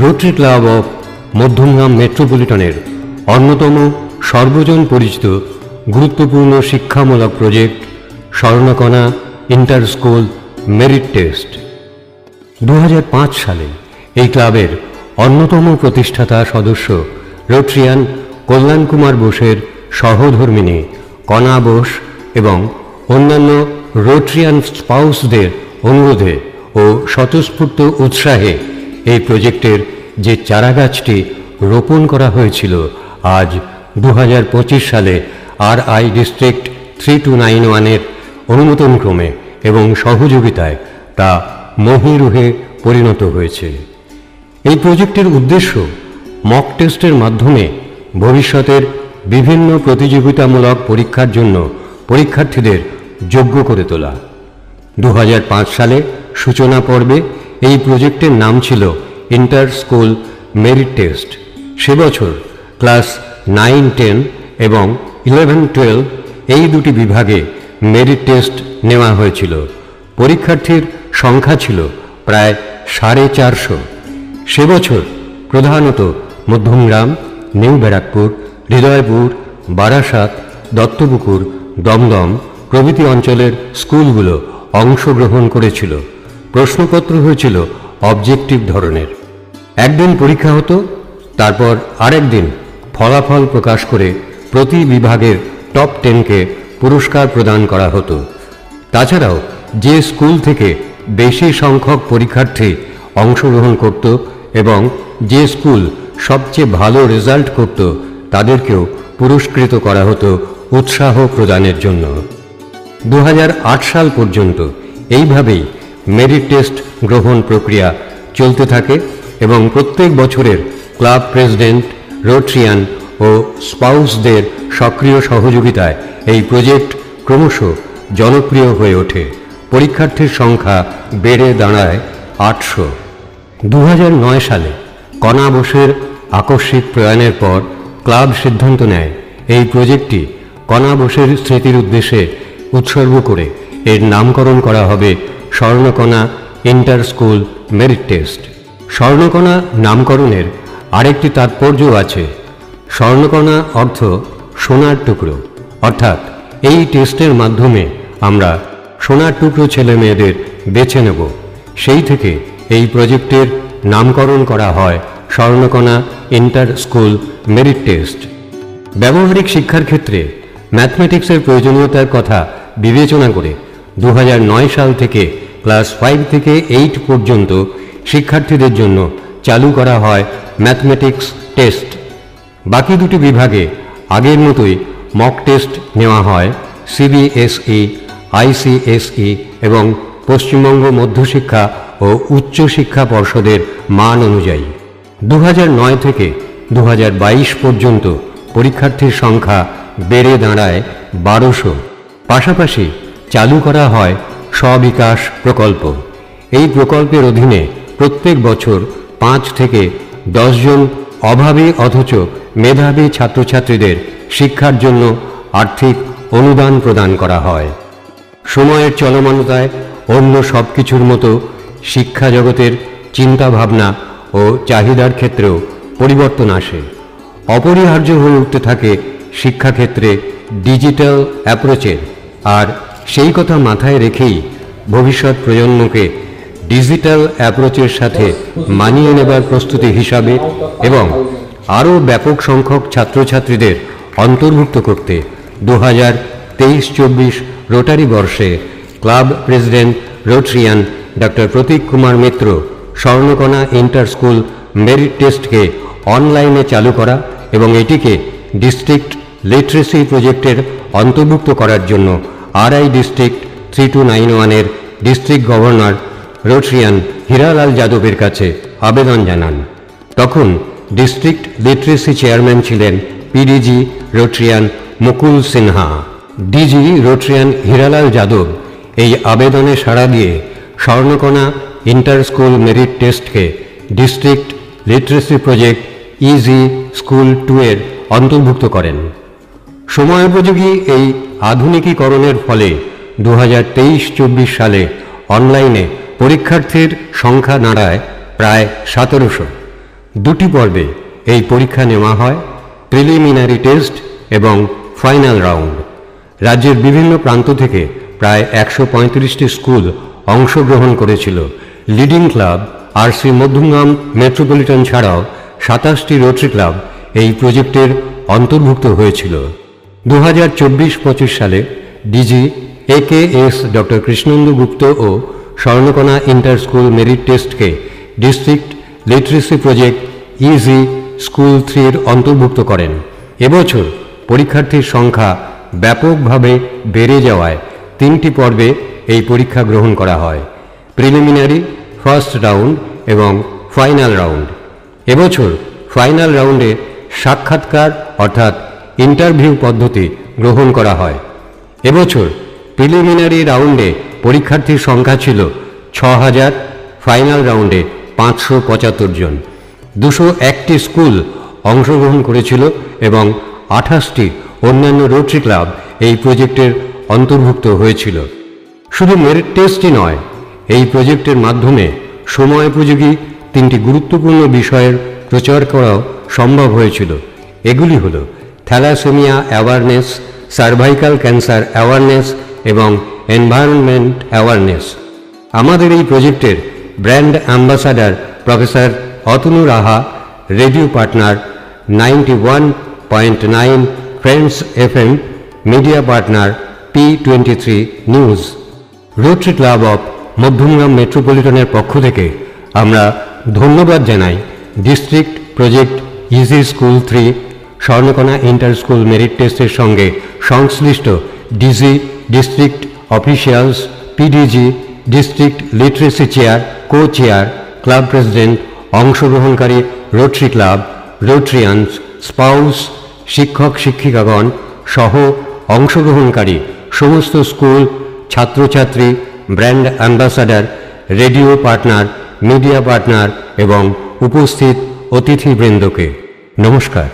Rotary club of Madhyamgram মেট্রোপলিটনের অন্যতম সর্বজন পরিচিত গুরুত্বপূর্ণ শিক্ষামূলক project Swarnakana inter school merit test. 2005 সালে এই ক্লাবের অন্যতম প্রতিষ্ঠাতা সদস্য রোটারিয়ান কল্যাণ কুমার বোসের সহধর্মিণী কণা বোস এবং অন্যান্য রোটারিয়ান স্পাউসদের অনুরোধে ও স্বতঃস্ফূর্ত উৎসাহে এই প্রজেক্টের যে চারাগাছটি রোপণ করা হয়েছিল, আজ 2025 সালে RI ডিস্ট্রিক্ট 3291-এর অনুমোদনক্রমে এবং সহযোগিতায় তা মহীরুহে পরিণত হয়েছে। এই প্রজেক্টের উদ্দেশ্য মক টেস্টের মাধ্যমে ভবিষ্যতের বিভিন্ন প্রতিযোগিতামূলক পরীক্ষার জন্য পরীক্ষার্থীদের যোগ্য করে তোলা। 2005 সালে সূচনা পর্বে এই প্রজেক্টের নাম ছিল ইন্টার স্কুল মেরিট টেস্ট। সে বছর ক্লাস 9, 10 এবং 11, 12 এই দুটি বিভাগে মেরিট টেস্ট নেওয়া হয়েছিল। পরীক্ষার্থীর সংখ্যা ছিল প্রায় 450। সে বছর প্রধানত মধ্যমগ্রাম, নিউ ব্যারাকপুর, হৃদয়পুর, বারাসাত, দত্তপুকুর, দমদম প্রভৃতি অঞ্চলের স্কুলগুলো অংশগ্রহণ করেছিল। প্রশ্নপত্র হয়েছিল অবজেক্টিভ ধরনের। একদিন পরীক্ষা হতো, তারপর আরেক দিন ফলাফল প্রকাশ করে প্রতি বিভাগের টপ 10কে পুরস্কার প্রদান করা হতো। তাছাড়াও যে স্কুল থেকে বেশি সংখ্যক পরীক্ষার্থী অংশগ্রহণ করত এবং যে স্কুল সবচেয়ে ভালো রেজাল্ট করত তাদেরকেও পুরস্কৃত করা হতো উৎসাহ প্রদানের জন্য। 2008 সাল পর্যন্ত এইভাবেই মেরিট টেস্ট গ্রহণ প্রক্রিয়া চলতে থাকে এবং প্রত্যেক বছরের ক্লাব প্রেসিডেন্ট, রোটারিয়ান ও স্পাউসদের সক্রিয় সহযোগিতায় এই প্রজেক্ট ক্রমশ জনপ্রিয় হয়ে ওঠে। পরীক্ষার্থীর সংখ্যা বেড়ে দাঁড়ায় 800। 2009 সালে কণা বোসের আকস্মিক প্রয়াণের পর ক্লাব সিদ্ধান্ত নেয় এই প্রজেক্টটি কণা বোসের স্মৃতির উদ্দেশ্যে উৎসর্গ করে এর নামকরণ করা হবে স্বর্ণকণা ইন্টার স্কুল মেরিট টেস্ট। স্বর্ণকণা নামকরণের আরেকটি তাৎপর্য আছে। স্বর্ণকণা অর্থ সোনার টুকরো, অর্থাৎ এই টেস্টের মাধ্যমে আমরা সোনার টুকরো ছেলে মেয়েদের বেছে নেব। সেই থেকে এই প্রজেক্টের নামকরণ করা হয় স্বর্ণকণা ইন্টার স্কুল মেরিট টেস্ট। ব্যবহারিক শিক্ষার ক্ষেত্রে ম্যাথমেটিক্সের প্রয়োজনীয়তার কথা বিবেচনা করে 2009 সাল থেকে ক্লাস 5 থেকে 8 পর্যন্ত শিক্ষার্থীদের জন্য চালু করা হয় ম্যাথমেটিক্স টেস্ট। বাকি দুটি বিভাগে আগের মতোই মক টেস্ট নেওয়া হয় CBSE, ICSE এবং পশ্চিমবঙ্গ মধ্যশিক্ষা ও উচ্চশিক্ষা পর্ষদের মান অনুযায়ী। 2009 থেকে 2022 পর্যন্ত পরীক্ষার্থীর সংখ্যা বেড়ে দাঁড়ায় 1200। পাশাপাশি চালু করা হয় স্ববিকাশ প্রকল্প। এই প্রকল্পের অধীনে প্রত্যেক বছর 5 থেকে 10 জন অভাবী অথচ মেধাবী ছাত্রছাত্রীদের শিক্ষার জন্য আর্থিক অনুদান প্রদান করা হয়। সময়ের চলমানতায় অন্য সব কিছুর মতো শিক্ষা জগতের চিন্তাভাবনা ও চাহিদার ক্ষেত্রেও পরিবর্তন আসে। অপরিহার্য হয়ে উঠতে থাকে শিক্ষাক্ষেত্রে ডিজিটাল অ্যাপ্রোচের, আর সেই কথা মাথায় রেখেই ভবিষ্যৎ প্রজন্মকে ডিজিটাল অ্যাপ্রোচের সাথে মানিয়ে নেবার প্রস্তুতি হিসাবে এবং আরও ব্যাপক সংখ্যক ছাত্রছাত্রীদের অন্তর্ভুক্ত করতে 2023-24 রোটারি বর্ষে ক্লাব প্রেসিডেন্ট রোটারিয়ান ডক্টর প্রতীক কুমার মিত্র স্বর্ণকণা ইন্টার স্কুল মেরিট টেস্টকে অনলাইনে চালু করা এবং এটিকে ডিস্ট্রিক্ট লিটারেসি প্রজেক্টের অন্তর্ভুক্ত করার জন্য RI ডিস্ট্রিক্ট 3291-এর ডিস্ট্রিক্ট গভর্নর রোটারিয়ান হীরালাল যাদবের কাছে আবেদন জানান। তখন ডিস্ট্রিক্ট লিটারেসি চেয়ারম্যান ছিলেন PDG Rotarian Mukul Sinha. DG Rotarian Hiralal Yadav এই আবেদনে সাড়া দিয়ে স্বর্ণকণা ইন্টার স্কুল মেরিট টেস্টকে district literacy project EG school 2-এর অন্তর্ভুক্ত করেন। সময়োপযোগী এই আধুনিকীকরণের ফলে 2023-24 সালে অনলাইনে পরীক্ষার্থীর সংখ্যা দাঁড়ায় প্রায় 1700। দুটি পর্বে এই পরীক্ষা নেওয়া হয়, প্রিলিমিনারি টেস্ট এবং ফাইনাল রাউন্ড। রাজ্যের বিভিন্ন প্রান্ত থেকে প্রায় 135টি স্কুল অংশগ্রহণ করেছিল। Leading club RC Madhyamgram metropolitan ছাড়াও 27টি রোটারি ক্লাব এই প্রজেক্টের অন্তর্ভুক্ত হয়েছিল। 2024-25 সালে DG AKS doctor Krishnendu Gupta ও স্বর্ণকণা ইন্টার স্কুল মেরিট টেস্টকে district literacy project EG school 3-এর অন্তর্ভুক্ত করেন। এবছর পরীক্ষার্থীর সংখ্যা ব্যাপকভাবে বেড়ে যাওয়ায় 3টি পর্বে এই পরীক্ষা গ্রহণ করা হয়, প্রিলিমিনারি, ফার্স্ট রাউন্ড এবং ফাইনাল রাউন্ড। এবছর ফাইনাল রাউন্ডে সাক্ষাৎকার অর্থাৎ ইন্টারভিউ পদ্ধতি গ্রহণ করা হয়। এবছর প্রিলিমিনারি রাউন্ডে পরীক্ষার্থীর সংখ্যা ছিল 6000, ফাইনাল রাউন্ডে 575 জন। 201টি স্কুল অংশগ্রহণ করেছিল এবং 28টি অন্যান্য রোটারি ক্লাব এই প্রজেক্টের অন্তর্ভুক্ত হয়েছিল। শুধু মেরিট টেস্টই নয়, এই প্রজেক্টের মাধ্যমে সময়োপযোগী 3টি গুরুত্বপূর্ণ বিষয়ের প্রচার করাও সম্ভব হয়েছিল। এগুলি হল thalassemia awareness, cervical cancer awareness এবং এনভায়রনমেন্ট অ্যাওয়ারনেস। আমাদের এই প্রজেক্টের brand ambassador professor Atanu Raha, radio partner 91.9 friends FM, media partner P23 news. Rotary club of Madhyamgram মেট্রোপলিটনের পক্ষ থেকে আমরা ধন্যবাদ জানাই district project EG school 3, Swarnakana inter school merit টেস্টের সঙ্গে সংশ্লিষ্ট DG, district officials, PDG, district literacy chair, co chair, club president, অংশগ্রহণকারী রোটারি ক্লাব, রোটারিয়ানস, স্পাউস, শিক্ষক শিক্ষিকাগণ সহ অংশগ্রহণকারী সমস্ত স্কুল, ছাত্রছাত্রী, brand ambassador, radio partner, media partner এবং উপস্থিত অতিথিবৃন্দকে নমস্কার।